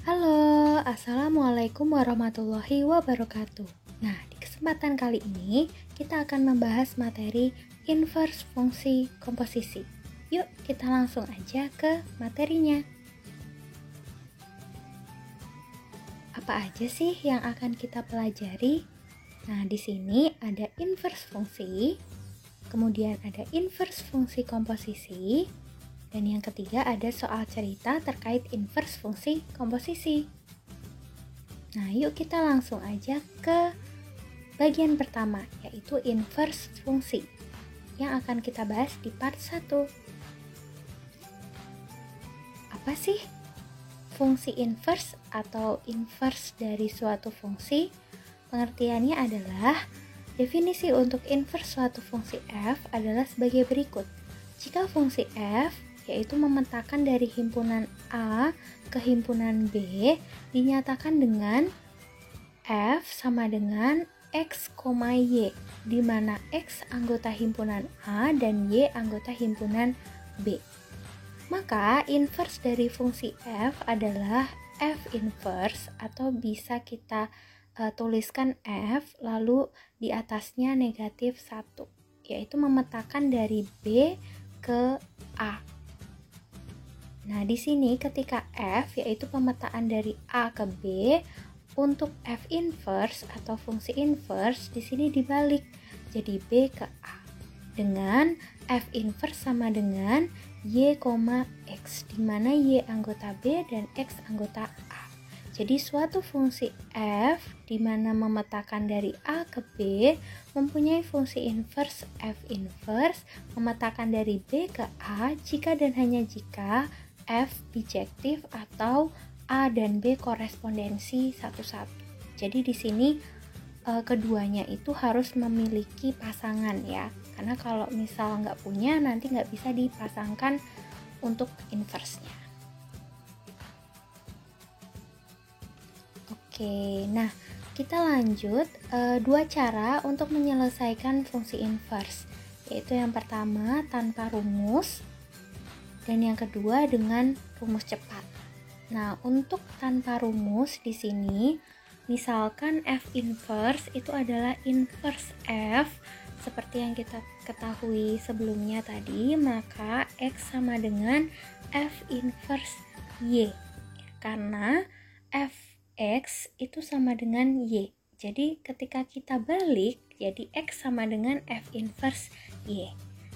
Halo, Assalamualaikum warahmatullahi wabarakatuh. Nah, di kesempatan kali ini kita akan membahas materi inverse fungsi komposisi. Yuk, kita langsung aja ke materinya. Apa aja sih yang akan kita pelajari? Nah, di sini ada inverse fungsi, kemudian ada inverse fungsi komposisi, dan yang ketiga ada soal cerita terkait inverse fungsi komposisi. Nah, yuk kita langsung aja ke bagian pertama, yaitu inverse fungsi, yang akan kita bahas di part 1. Apa sih fungsi inverse atau inverse dari suatu fungsi? Pengertiannya adalah definisi untuk inverse suatu fungsi f adalah sebagai berikut. Jika fungsi f yaitu memetakan dari himpunan A ke himpunan B dinyatakan dengan F sama dengan X, Y, di mana X anggota himpunan A dan Y anggota himpunan B. Maka inverse dari fungsi F adalah F inverse, atau bisa kita tuliskan F lalu di atasnya negatif 1, yaitu memetakan dari B ke A. Nah, di sini ketika F yaitu pemetaan dari A ke B, untuk F inverse atau fungsi inverse di sini dibalik jadi B ke A. Dengan F inverse sama dengan Y, X, di mana Y anggota B dan X anggota A. Jadi suatu fungsi F di mana memetakan dari A ke B mempunyai fungsi inverse F inverse memetakan dari B ke A jika dan hanya jika F bijektif atau A dan B korespondensi satu-satu. Jadi di sini keduanya itu harus memiliki pasangan ya. Karena kalau misal nggak punya nanti nggak bisa dipasangkan untuk inverse-nya. Oke, nah kita lanjut dua cara untuk menyelesaikan fungsi inverse, yaitu yang pertama tanpa rumus dan yang kedua dengan rumus cepat. Nah, untuk tanpa rumus di sini, misalkan F inverse itu adalah inverse F seperti yang kita ketahui sebelumnya tadi, maka X sama dengan F inverse Y. Karena Fx itu sama dengan Y. Jadi ketika kita balik, jadi X sama dengan F inverse Y.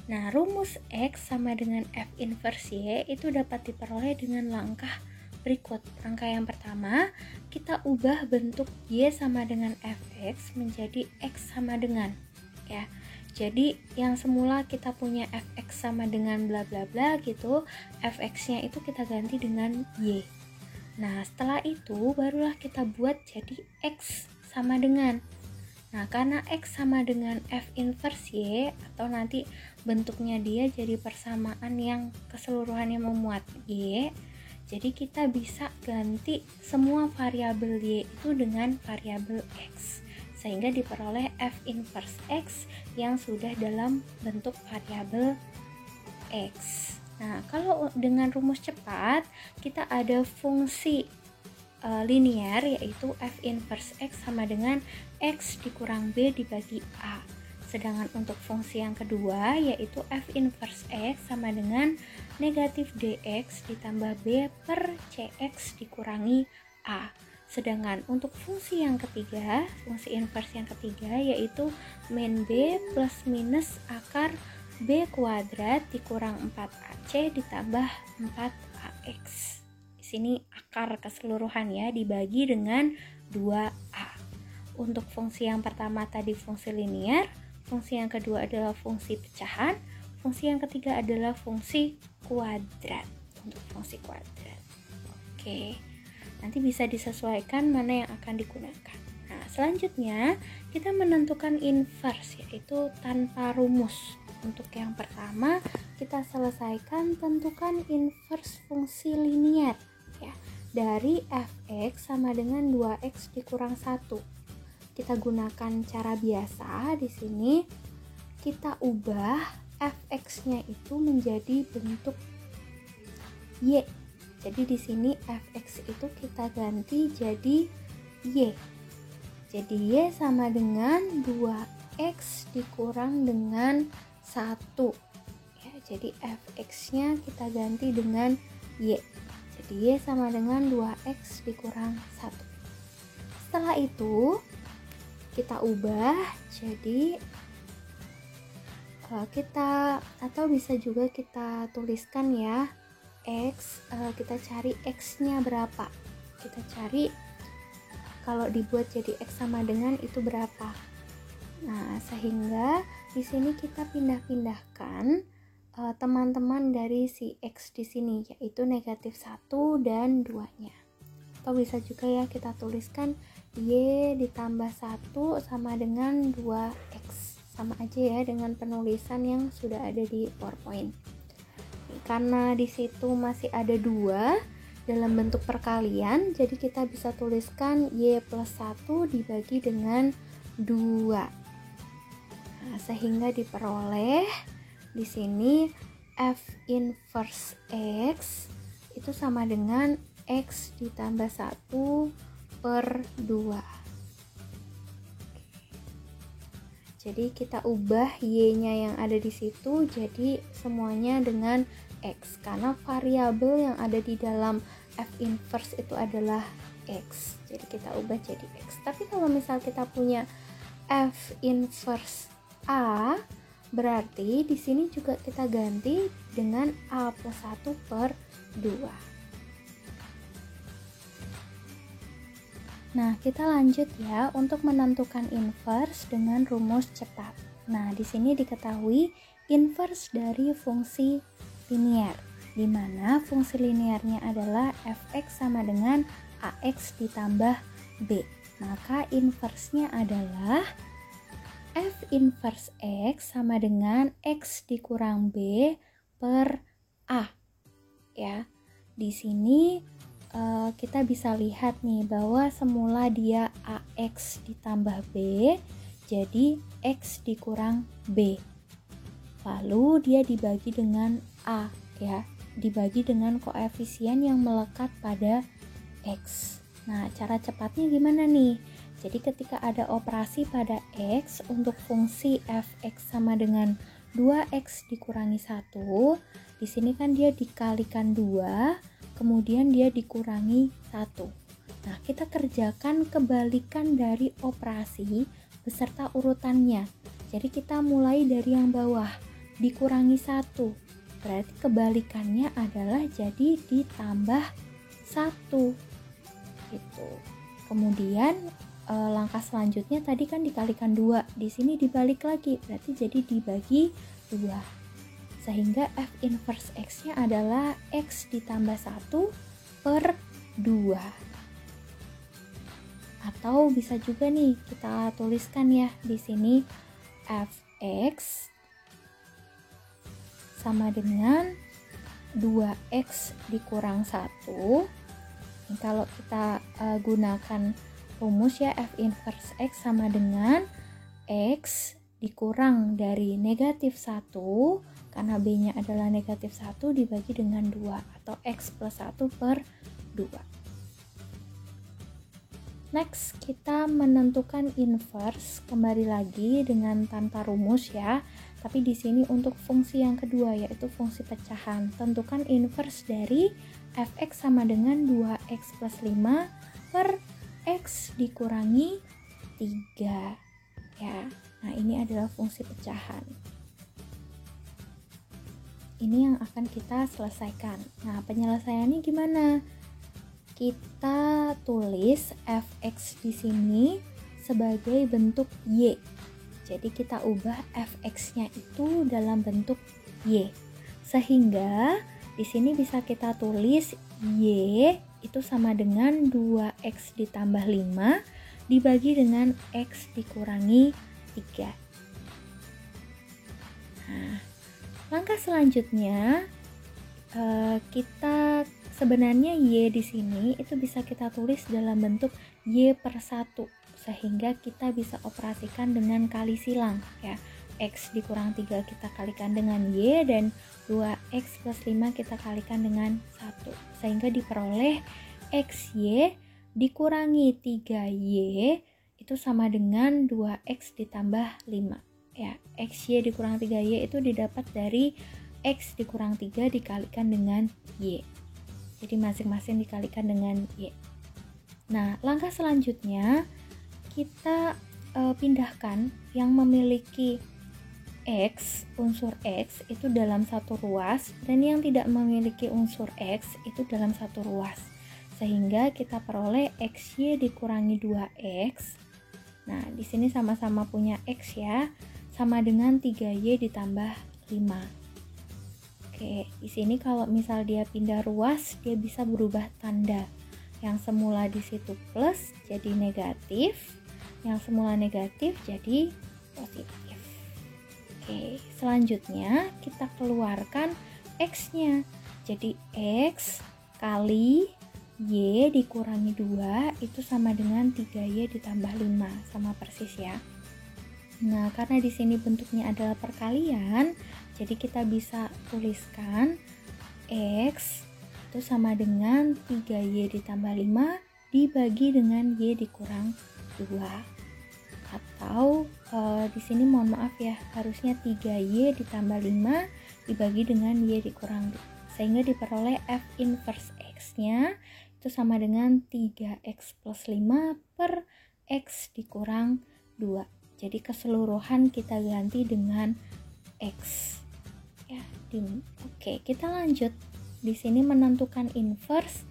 Nah, rumus X sama dengan F inverse Y itu dapat diperoleh dengan langkah berikut. Langkah yang pertama, kita ubah bentuk Y sama dengan Fx menjadi X sama dengan, ya. Jadi yang semula kita punya Fx sama dengan bla bla bla gitu, Fx-nya itu kita ganti dengan Y. Nah, setelah itu barulah kita buat jadi X sama dengan. Nah, karena X sama dengan F inverse Y, atau nanti bentuknya dia jadi persamaan yang keseluruhannya memuat Y, jadi kita bisa ganti semua variabel Y itu dengan variabel X, sehingga diperoleh F inverse X yang sudah dalam bentuk variabel X. Nah, kalau dengan rumus cepat, kita ada fungsi linear, yaitu F inverse X sama dengan X dikurang B dibagi A. Sedangkan untuk fungsi yang kedua, yaitu F inverse X sama dengan negatif DX ditambah B per CX dikurangi A. Sedangkan untuk fungsi yang ketiga, fungsi inverse yang ketiga, yaitu min B plus minus akar B kuadrat dikurang 4AC ditambah 4AX. Sini akar keseluruhan ya, dibagi dengan 2A. Untuk fungsi yang pertama tadi fungsi linear, fungsi yang kedua adalah fungsi pecahan, fungsi yang ketiga adalah fungsi kuadrat. Untuk fungsi kuadrat. Oke. Nanti bisa disesuaikan mana yang akan digunakan. Nah, selanjutnya kita menentukan inverse, yaitu tanpa rumus. Untuk yang pertama, kita selesaikan tentukan inverse fungsi linear. Ya, dari Fx sama dengan 2x dikurang 1. Kita gunakan cara biasa. Di sini kita ubah Fx-nya itu menjadi bentuk Y. Jadi di sini fx itu kita ganti jadi y. Jadi y sama dengan 2x dikurang dengan 1. Ya, jadi fx-nya kita ganti dengan y. Jadi y sama dengan 2x dikurang 1. Setelah itu kita ubah jadi kita, atau bisa juga kita tuliskan ya, x, kita cari x-nya berapa. Kita cari kalau dibuat jadi x sama dengan itu berapa. Nah, sehingga di sini kita pindah-pindahkan teman-teman dari si x di sini, yaitu negatif 1 dan 2-nya. Atau bisa juga ya kita tuliskan y ditambah 1 sama dengan 2x. Sama aja ya dengan penulisan yang sudah ada di PowerPoint. Karena di situ masih ada 2 dalam bentuk perkalian, jadi kita bisa tuliskan y plus 1 dibagi dengan 2. Nah, sehingga diperoleh di sini f inverse x itu sama dengan x ditambah 1 per 2. Jadi kita ubah y-nya yang ada di situ jadi semuanya dengan x, karena variabel yang ada di dalam f inverse itu adalah x. Jadi kita ubah jadi x. Tapi kalau misal kita punya f inverse a, berarti di sini juga kita ganti dengan a plus 1 per 2. Nah, kita lanjut ya untuk menentukan inverse dengan rumus cepat. Nah, di sini diketahui inverse dari fungsi linear, di mana fungsi linearnya adalah fx sama dengan ax ditambah b. Maka inverse-nya adalah f inverse x sama dengan x dikurang b per a. Ya, di sini kita bisa lihat nih bahwa semula dia ax ditambah b, jadi x dikurang b. Lalu dia dibagi dengan a ya, dibagi dengan koefisien yang melekat pada x. Nah, cara cepatnya gimana nih? Jadi ketika ada operasi pada x untuk fungsi fx sama dengan 2x dikurangi 1, di sini kan dia dikalikan 2, kemudian dia dikurangi 1. Nah, kita kerjakan kebalikan dari operasi beserta urutannya. Jadi kita mulai dari yang bawah, dikurangi 1. Berarti kebalikannya adalah jadi ditambah 1. Gitu. Kemudian langkah selanjutnya tadi kan dikalikan 2, di sini dibalik lagi, berarti jadi dibagi 2. Sehingga f inverse x-nya adalah x ditambah 1 per 2. Atau bisa juga nih kita tuliskan ya di sini fx sama dengan 2x dikurang 1. Ini kalau kita gunakan rumus ya, f inverse x sama dengan x dikurang dari negatif 1, karena b-nya adalah negatif 1 dibagi dengan 2, atau x plus 1 per 2. Next, kita menentukan inverse kembali lagi dengan tanpa rumus ya. Tapi di sini untuk fungsi yang kedua, yaitu fungsi pecahan. Tentukan inverse dari fx sama dengan 2x plus 5 per x dikurangi 3 ya. Nah, ini adalah fungsi pecahan. Ini yang akan kita selesaikan. Nah, penyelesaiannya gimana? Kita tulis fx di sini sebagai bentuk y. Jadi kita ubah fx-nya itu dalam bentuk y. Sehingga di sini bisa kita tulis y itu sama dengan 2x ditambah 5 dibagi dengan x dikurangi 3. Nah, langkah selanjutnya kita sebenarnya y di sini itu bisa kita tulis dalam bentuk y per 1, sehingga kita bisa operasikan dengan kali silang ya. X dikurang 3 kita kalikan dengan Y, dan 2X plus 5 kita kalikan dengan 1. Sehingga diperoleh XY dikurangi 3Y itu sama dengan 2X ditambah 5. Ya, XY dikurang 3Y itu didapat dari X dikurang 3 dikalikan dengan Y. Jadi masing-masing dikalikan dengan Y. Nah, langkah selanjutnya kita pindahkan yang memiliki X, unsur X itu dalam satu ruas, dan yang tidak memiliki unsur X itu dalam satu ruas. Sehingga kita peroleh XY dikurangi 2X. Nah, di sini sama-sama punya X ya, sama dengan 3Y ditambah 5. Oke, di sini kalau misal dia pindah ruas, dia bisa berubah tanda. Yang semula di situ plus jadi negatif, yang semula negatif jadi positif. Oke, selanjutnya kita keluarkan X-nya. Jadi X kali Y dikurangi 2 itu sama dengan 3Y ditambah 5, sama persis ya. Nah, karena di sini bentuknya adalah perkalian, jadi kita bisa tuliskan X itu sama dengan 3Y ditambah 5 dibagi dengan Y dikurang 2. Atau di sini mohon maaf ya, harusnya 3Y ditambah 5 dibagi dengan Y dikurang 2. Sehingga diperoleh F inverse X-nya itu sama dengan 3X plus 5 per X dikurang 2. Jadi keseluruhan kita ganti dengan X. Ya, oke, kita lanjut. Di sini menentukan inverse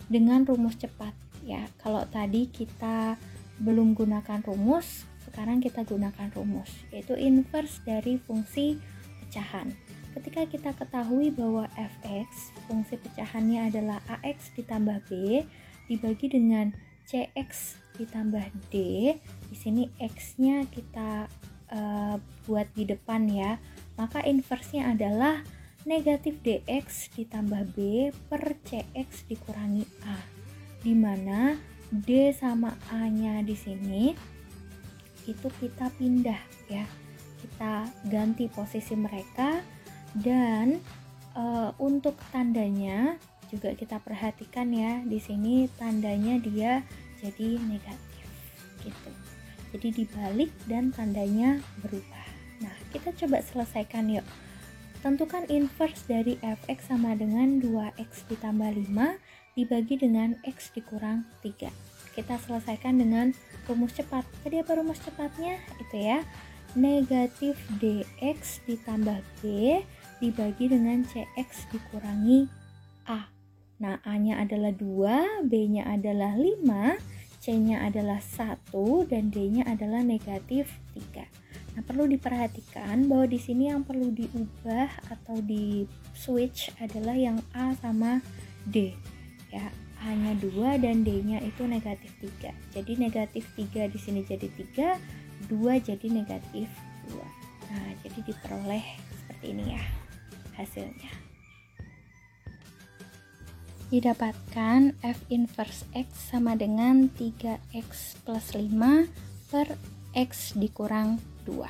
dengan rumus cepat ya. Kalau tadi kita belum gunakan rumus, sekarang kita gunakan rumus, yaitu inverse dari fungsi pecahan. Ketika kita ketahui bahwa fx, fungsi pecahannya adalah ax ditambah b dibagi dengan cx ditambah d, di sini x-nya kita buat di depan ya, maka inverse-nya adalah negatif dx ditambah b per cx dikurangi a, di mana d sama a nya di sini itu kita pindah ya, kita ganti posisi mereka, dan untuk tandanya juga kita perhatikan ya, di sini tandanya dia jadi negatif gitu, jadi dibalik dan tandanya berubah. Nah, kita coba selesaikan yuk. Tentukan inverse dari fx sama dengan 2x ditambah 5 dibagi dengan x dikurang 3. Kita selesaikan dengan rumus cepat. Tadi apa rumus cepatnya? Itu ya, negatif dx ditambah b dibagi dengan cx dikurangi a. Nah, a-nya adalah 2, b-nya adalah 5, c-nya adalah 1, dan d-nya adalah negatif 3. Nah, perlu diperhatikan bahwa di sini yang perlu diubah atau di switch adalah yang A sama D. Ya, A-nya 2 dan D-nya itu negatif 3. Jadi negatif 3 di sini jadi 3, 2 jadi negatif 2. Nah, jadi diperoleh seperti ini ya hasilnya. Didapatkan F inverse X sama dengan 3X plus 5 per X dikurang 2.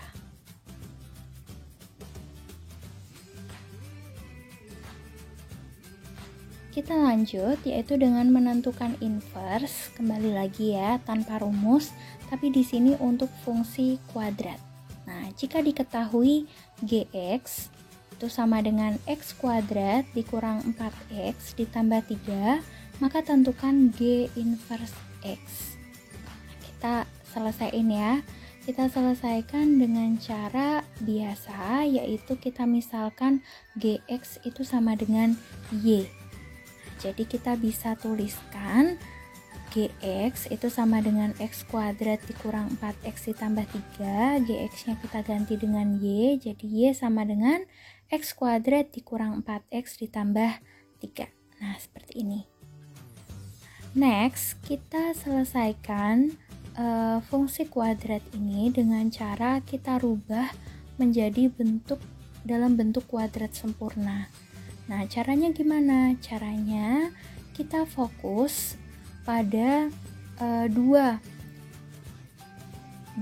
Kita lanjut, yaitu dengan menentukan inverse. Kembali lagi ya, tanpa rumus, tapi di sini untuk fungsi kuadrat. Nah, jika diketahui Gx itu sama dengan x kuadrat dikurang 4x ditambah 3, maka tentukan G inverse X. Nah, kita selesaiin ya. Kita selesaikan dengan cara biasa, yaitu kita misalkan Gx itu sama dengan Y. Jadi kita bisa tuliskan Gx itu sama dengan x kuadrat dikurang 4x ditambah 3. Gx-nya kita ganti dengan Y, jadi Y sama dengan x kuadrat dikurang 4x ditambah 3. Nah, seperti ini. Next, kita selesaikan fungsi kuadrat ini dengan cara kita rubah menjadi dalam bentuk kuadrat sempurna. Nah, caranya gimana? Caranya kita fokus pada dua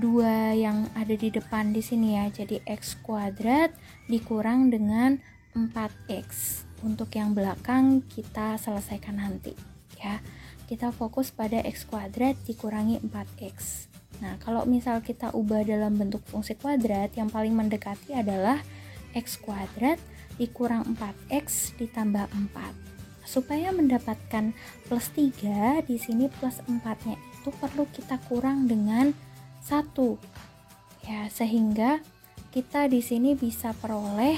2 yang ada di depan di sini ya. Jadi X kuadrat dikurang dengan 4X. Untuk yang belakang kita selesaikan nanti ya. Kita fokus pada X kuadrat dikurangi 4X. Nah, kalau misal kita ubah dalam bentuk fungsi kuadrat, yang paling mendekati adalah X kuadrat dikurang 4X ditambah 4. Supaya mendapatkan plus 3, di sini plus 4-nya itu perlu kita kurang dengan 1. Ya, sehingga kita di sini bisa peroleh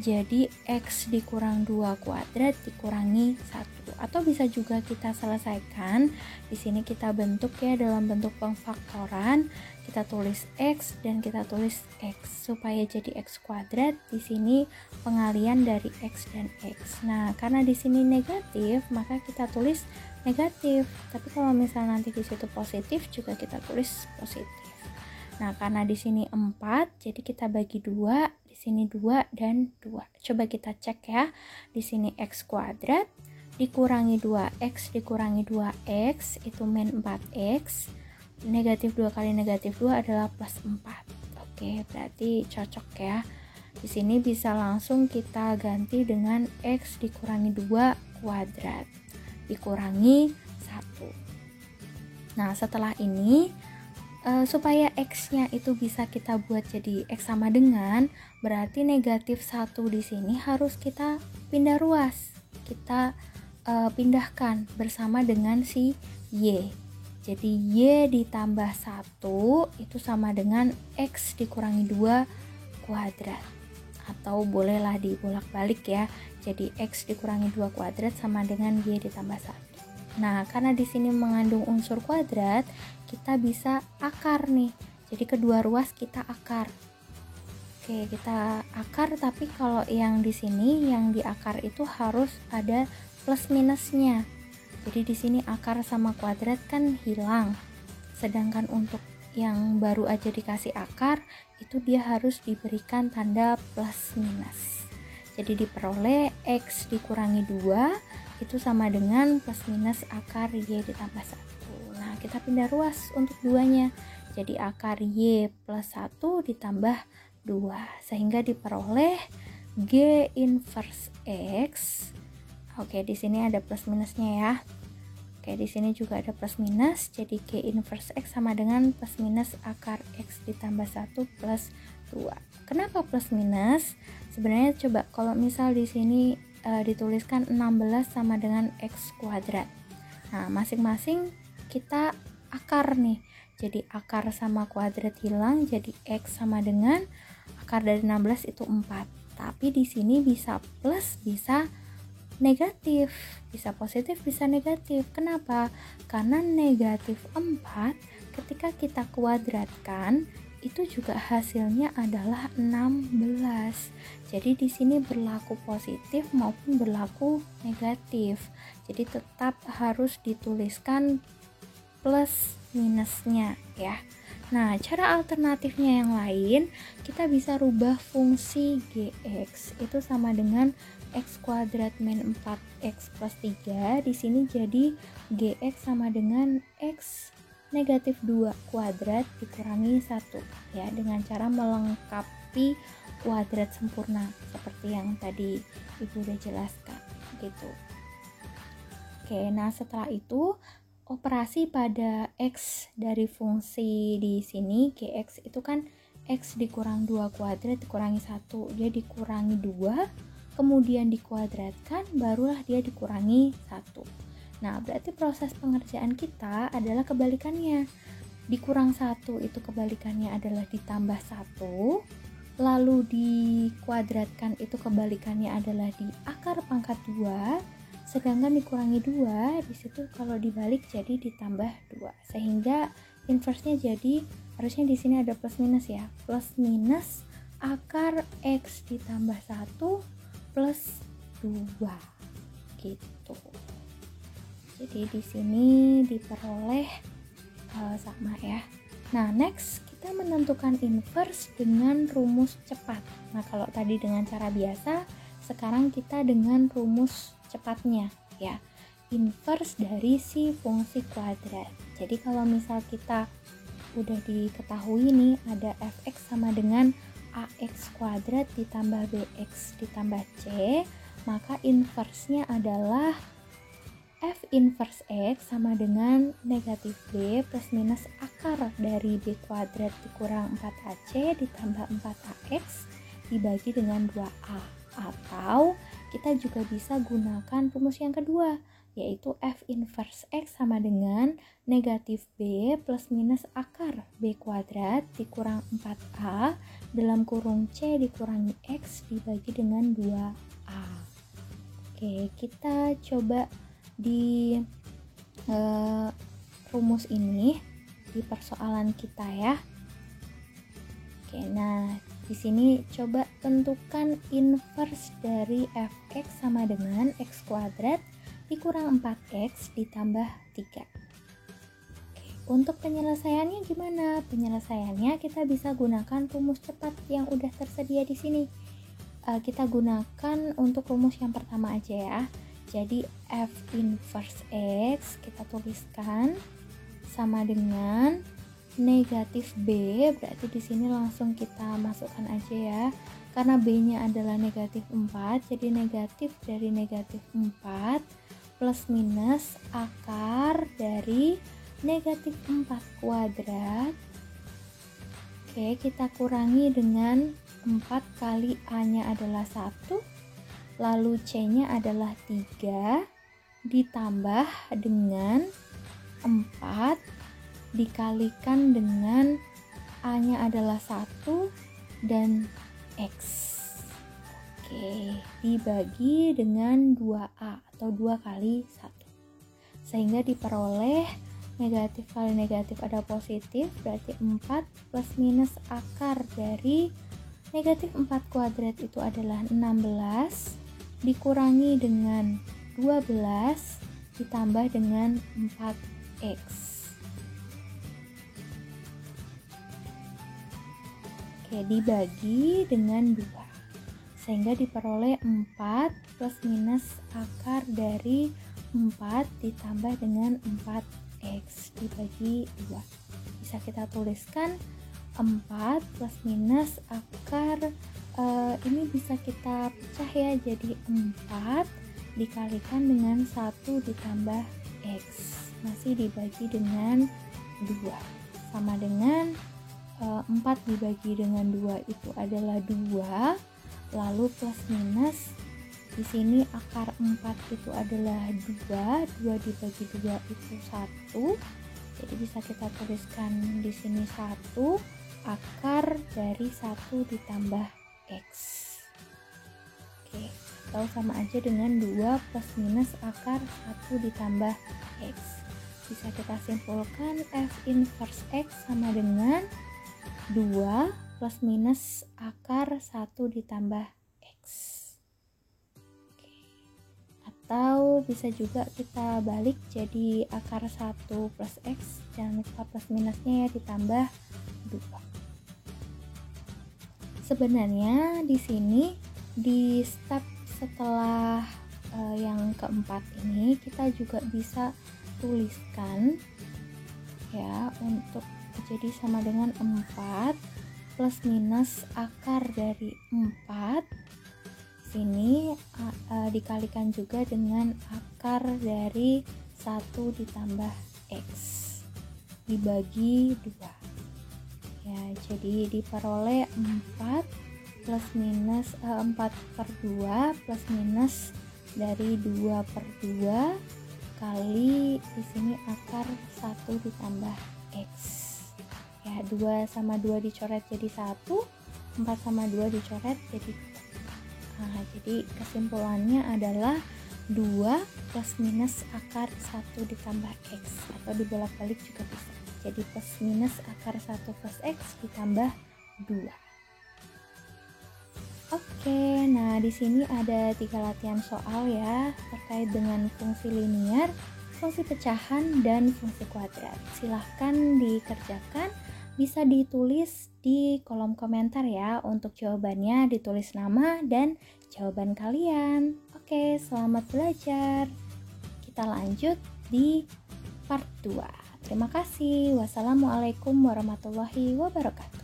jadi X dikurang 2 kuadrat dikurangi 1. Atau bisa juga kita selesaikan. Di sini kita bentuk ya dalam bentuk pemfaktoran. Kita tulis X dan kita tulis X supaya jadi X kuadrat. Di sini pengalian dari X dan X. Nah, karena di sini negatif, maka kita tulis negatif. Tapi kalau misal nanti di situ positif, juga kita tulis positif. Nah, karena di sini 4, jadi kita bagi 2, di sini 2 dan 2. Coba kita cek ya. Di sini X kuadrat dikurangi 2X dikurangi 2X itu min 4X. Negatif 2 kali negatif 2 adalah plus 4. Oke, berarti cocok ya. Di sini bisa langsung kita ganti dengan X dikurangi 2 kuadrat dikurangi 1. Nah, setelah ini supaya X-nya itu bisa kita buat jadi X sama dengan, berarti negatif 1 di sini harus kita pindah ruas. Kita pindahkan bersama dengan si Y. Jadi Y ditambah 1 itu sama dengan X dikurangi 2 kuadrat. Atau bolehlah dibolak-balik ya. Jadi X dikurangi 2 kuadrat sama dengan Y ditambah 1. Nah, karena di sini mengandung unsur kuadrat, kita bisa akar nih. Jadi kedua ruas kita akar. Oke, kita akar, tapi kalau yang di sini yang diakar itu harus ada plus minusnya. Jadi di sini akar sama kuadrat kan hilang. Sedangkan untuk yang baru aja dikasih akar, itu dia harus diberikan tanda plus minus. Jadi diperoleh X dikurangi 2 itu sama dengan plus minus akar Y ditambah 1. Nah, kita pindah ruas untuk duanya. Jadi akar Y plus 1 ditambah 2. Sehingga diperoleh G inverse X. Oke, di sini ada plus minusnya ya. Oke, di sini juga ada plus minus. Jadi G inverse X sama dengan plus minus akar X ditambah 1 plus 2. Kenapa plus minus? Sebenarnya coba kalau misal di sini dituliskan 16 sama dengan X kuadrat. Nah, masing-masing kita akar nih. Jadi akar sama kuadrat hilang, jadi X sama dengan akar dari 16 itu 4. Tapi di sini bisa plus, bisa negatif. Bisa positif, bisa negatif. Kenapa? Karena negatif 4 ketika kita kuadratkan itu juga hasilnya adalah 16. Jadi di sini berlaku positif maupun berlaku negatif. Jadi tetap harus dituliskan plus minusnya ya. Nah, cara alternatifnya yang lain, kita bisa rubah fungsi Gx itu sama dengan X kuadrat min 4X plus 3. Di sini jadi Gx sama dengan X negatif 2 kuadrat dikurangi 1 ya, dengan cara melengkapi kuadrat sempurna seperti yang tadi Ibu udah jelaskan gitu. Oke, nah setelah itu operasi pada X dari fungsi di sini Gx itu kan X dikurang 2 kuadrat dikurangi 1, dia dikurangi 2 kemudian dikuadratkan barulah dia dikurangi 1. Nah, berarti proses pengerjaan kita adalah kebalikannya. Dikurang 1 itu kebalikannya adalah ditambah 1. Lalu dikuadratkan itu kebalikannya adalah di akar pangkat 2. Sedangkan dikurangi 2, di situ kalau dibalik jadi ditambah 2. Sehingga inverse-nya jadi harusnya di sini ada plus minus ya. Plus minus akar X ditambah 1 plus 2. Gitu. Jadi di sini diperoleh sama ya. Nah, next kita menentukan inverse dengan rumus cepat. Nah, kalau tadi dengan cara biasa, sekarang kita dengan rumus cepatnya ya. Inverse dari si fungsi kuadrat. Jadi kalau misal kita udah diketahui nih, ada fx sama dengan ax kuadrat ditambah bx ditambah c, maka inversnya adalah f inverse x sama dengan negatif b plus minus akar dari b kuadrat dikurang 4ac ditambah 4ax dibagi dengan 2a. Atau kita juga bisa gunakan rumus yang kedua, yaitu f inverse x sama dengan negatif b plus minus akar b kuadrat dikurang 4a dalam kurung c dikurangi x dibagi dengan 2a. Oke, kita coba di rumus ini di persoalan kita ya. Oke, nah di sini coba tentukan inverse dari fx sama dengan x kuadrat dikurang 4x ditambah 3. Oke, untuk penyelesaiannya gimana? Penyelesaiannya kita bisa gunakan rumus cepat yang udah tersedia di sini. Kita gunakan untuk rumus yang pertama aja ya. Jadi f inverse x kita tuliskan sama dengan negatif b, berarti di sini langsung kita masukkan aja ya. Karena b-nya adalah negatif 4, jadi negatif dari negatif 4 plus minus akar dari negatif 4 kuadrat. Oke, kita kurangi dengan 4 kali a-nya adalah 1, lalu c-nya adalah 3, ditambah dengan 4 dikalikan dengan a-nya adalah 1 dan x. Oke, dibagi dengan 2a atau 2 kali 1. Sehingga diperoleh negatif kali negatif ada positif, berarti 4 plus minus akar dari negatif 4 kuadrat itu adalah 16 dikurangi dengan 12 ditambah dengan 4x. Oke, dibagi dengan 2 sehingga diperoleh 4 plus minus akar dari 4 ditambah dengan 4x dibagi 2. Bisa kita tuliskan 4 plus minus akar ini bisa kita pecah ya, jadi 4 dikalikan dengan 1 ditambah x masih dibagi dengan 2 sama dengan 4 dibagi dengan 2 itu adalah 2, lalu plus minus di sini akar 4 itu adalah 2 dibagi 2 itu 1, jadi bisa kita tuliskan di sini 1 akar dari 1 ditambah x. Oke, atau sama aja dengan 2 plus minus akar 1 ditambah x. Bisa kita simpulkan f inverse x sama dengan 2 plus minus akar 1 ditambah x. Oke. Atau bisa juga kita balik jadi akar 1 plus x, jangan lupa plus minusnya ya, ditambah 2. Sebenarnya di sini di step setelah yang keempat ini kita juga bisa tuliskan ya, untuk jadi sama dengan 4 plus minus akar dari 4 sini dikalikan juga dengan akar dari 1 ditambah x dibagi 2 ya, jadi diperoleh 4 plus minus 4 per 2 plus minus dari 2 per 2 kali di sini akar 1 ditambah x ya, 2 sama 2 dicoret jadi 1, 4 sama 2 dicoret jadi 2. Nah, jadi kesimpulannya adalah 2 plus minus akar 1 ditambah x, atau dibolak-balik juga bisa, jadi plus minus akar 1 plus x ditambah 2. Oke, nah di sini ada 3 latihan soal ya terkait dengan fungsi linear, fungsi pecahan, dan fungsi kuadrat. Silahkan dikerjakan, bisa ditulis di kolom komentar ya. Untuk jawabannya ditulis nama dan jawaban kalian. Oke, selamat belajar. Kita lanjut di part 2. Terima kasih. Wassalamualaikum warahmatullahi wabarakatuh.